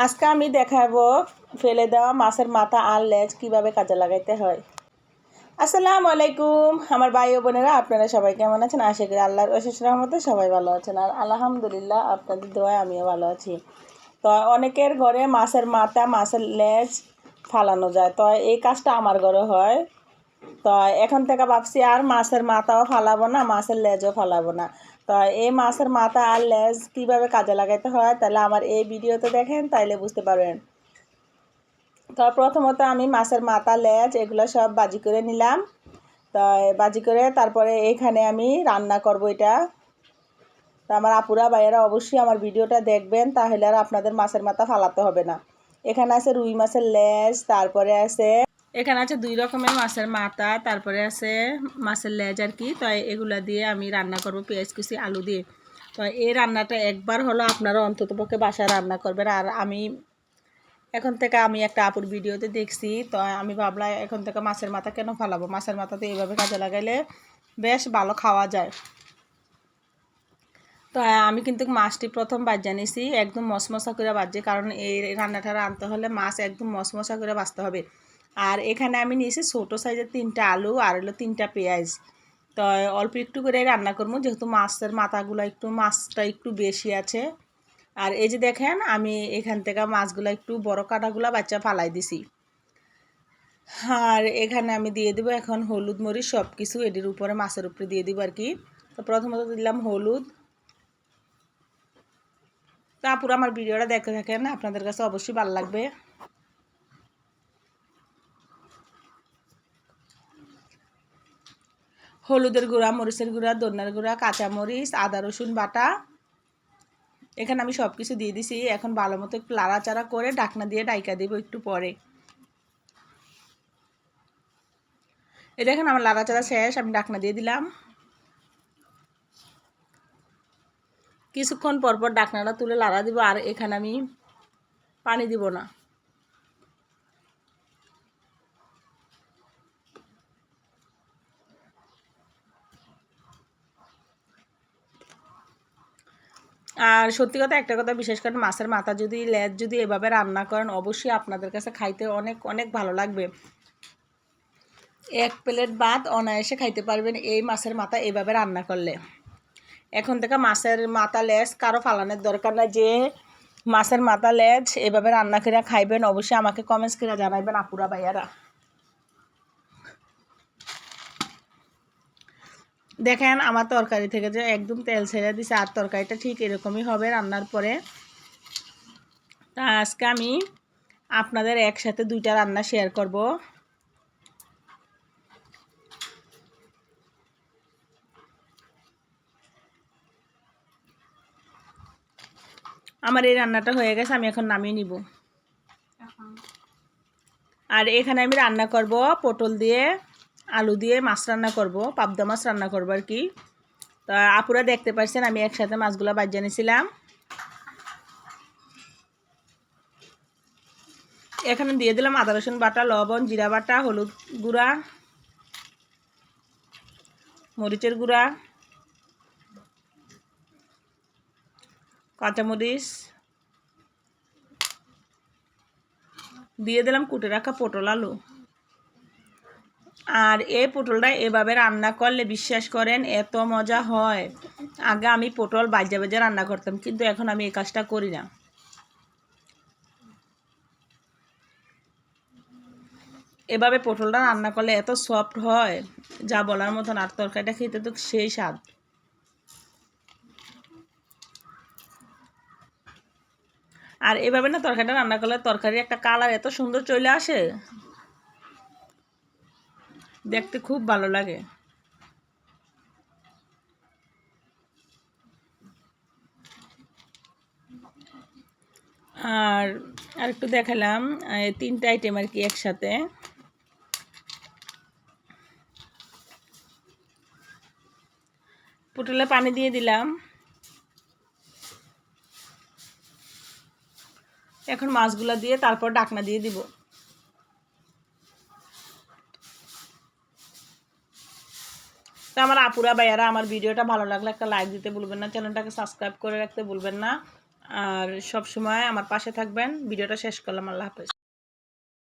আজকে আমি দেখাবো ফেলে দেওয়া মাছের মাথা আর লেজ কিভাবে কাজে লাগাইতে হয়। আসসালামু আলাইকুম আমার ভাই ও বোনেরা, আপনারা সবাই কেমন আছেন? আশা করি আল্লাহর অশেষ রহমতে সবাই ভালো আছেন। আর আলহামদুলিল্লাহ আপনাদের দোয়ায় আমিও ভালো আছি। তো অনেকের ঘরে মাছের মাথা মাছের লেজ ফালানো যায়, তো এই কাজটা আমার ঘরে হয়। তো এখন থেকে ভাবছি আর মাছের মাথাও ফালাবো না, মাছের লেজও ফালাবো না। তো এই মাছের মাথা আর লেজ কীভাবে কাজে লাগাইতে হয় তাহলে আমার এই ভিডিওতে দেখেন, তাইলে বুঝতে পারবেন। তো প্রথমত আমি মাছের মাথা লেজ এগুলো সব বাজি করে নিলাম। তো বাজি করে তারপরে এখানে আমি রান্না করব এটা। তো আমার আপুরা ভাইয়েরা অবশ্যই আমার ভিডিওটা দেখবেন, তাহলে আর আপনাদের মাছের মাথা ফালাতে হবে না। এখানে আছে রুই মাছের লেজ, তারপরে আছে এখানে আছে 2 রকমের মাছের মাথা, তারপরে আছে মাছের লেজ আর কি। তো এগুলা দিয়ে আমি রান্না করব পেঁয়াজ কুচি আলু দিয়ে। তো এই রান্নাটা একবার হলো আপনারা অন্ততপক্ষে বাসায় রান্না করবেন। আর আমি এখন থেকে একটা আপুর ভিডিওতে দেখছি, তো আমি ভাবলাম এখন থেকে মাছের মাথা কেন ফালাবো, মাছের মাথা তো এইভাবে কাজে লাগাইলে বেশ ভালো খাওয়া যায়। তো আমি কিন্তু মাছটি প্রথম বাজা নিছি, একদম মশমশা করে বাজছে, কারণ এই রান্নাটা রাঁধতে হলে মাছ একদম মশমশা করে বাজতে হবে। আর এখানে আমি নিয়েছি ছোটো সাইজের 3টা আলু আর হলো 3টা পেঁয়াজ। তো অল্প একটু করে রান্না করবো, যেহেতু মাছের মাথাগুলো মাছটা একটু বেশি আছে। আর এই যে দেখেন আমি এখান থেকে মাছগুলো একটু বড় কাটাগুলো বাচ্চা ফালাই দিছি। আর এখানে আমি দিয়ে দিব এখন হলুদ মরিচ সব কিছু এটির উপরে মাছের উপরে দিয়ে দিব আর কি। তো প্রথমত দিলাম হলুদ। তারপর আমার ভিডিওটা দেখতে থাকেন, আপনাদের কাছে অবশ্যই ভালো লাগবে। হলুদের গুঁড়া, মরিচের গুঁড়া, ধনিয়ার গুঁড়া, কাঁচামরিচ, আদা রসুন বাটা এখানে আমি সব কিছু দিয়ে দিছি। এখন ভালো মতো একটু লাড়াচাড়া করে ঢাকনা দিয়ে ডাইকা দেবো একটু পরে। এই দেখেন আমার লাড়াচাড়া শেষ, আমি ঢাকনা দিয়ে দিলাম। কিছুক্ষণ পর পর ঢাকনাটা তুলে লাড়া দিব। আর এখানে আমি পানি দিব না। আর সত্যি কথা একটা কথা, বিশেষ করে মাছের মাথা যদি লেজ যদি এভাবে রান্না করেন, অবশ্যই আপনাদের কাছে খাইতে অনেক অনেক ভালো লাগবে। 1 প্লেট ভাত অনায়াসে খাইতে পারবেন এই মাছের মাথা এভাবে রান্না করলে। এখন থেকে মাছের মাথা লেজ কারো ফালানোর দরকার নাই। যে মাছের মাথা লেজ এভাবে রান্না করে খাইবেন, অবশ্যই আমাকে কমেন্টস করে জানাবেন আপুরা ভাইয়ারা। দেখেন আমার তরকারি থেকে যে একদম তেল ছেড়ে দিছে, আর তরকারিটা ঠিক এরকমই হবে রান্নার পরে। তা আজকে আমি আপনাদের একসাথে 2টা রান্না শেয়ার করব। আমার এই রান্নাটা হয়ে গেছে, আমি এখন নামিয়ে নিব। আর এখানে আমি রান্না করব পটল দিয়ে আলু দিয়ে মাছ রান্না করব, পাবদা মাছ রান্না করব আর কি। তা আপুরা দেখতে পাচ্ছেন আমি একসাথে মাছগুলো বাজিয়ে নিয়েছিলাম। এখানে দিয়ে দিলাম আদা রসুন বাটা, লবণ, জিরা বাটা, হলুদ গুঁড়া, মরিচের গুঁড়া, কাঁচামরিচ, দিয়ে দিলাম কুটে রাখা পটল আলু। আর এই পটলটা এভাবে রান্না করলে বিশ্বাস করেন এত মজা হয়। আগে আমি পটল বাজে বাজে রান্না করতাম, কিন্তু এখন আমি এই কাজটা করি না। এভাবে পটলটা রান্না করলে এত সফট হয় যা বলার মতন। আর তরকারিটা খেতে তো সেই স্বাদ। আর এভাবে না তরকারিটা রান্না করলে তরকারির একটা কালার এত সুন্দর চলে আসে, দেখতে খুব ভালো লাগে। আর একটু দেখালাম 3টা আইটেম আর কি একসাথে। পটলে পানি দিয়ে দিলাম। এখন মাছগুলো দিয়ে তারপর ঢাকনা দিয়ে দিব। তো আমার আপুরা ভাইয়ারা আমার ভিডিওটা ভালো লাগলে একটা লাইক দিতে ভুলবেন না, চ্যানেলটাকে সাবস্ক্রাইব করে রাখতে ভুলবেন না। আর সব সময় আমার পাশে থাকবেন। ভিডিওটা শেষ করলাম, আল্লাহ হাফেজ।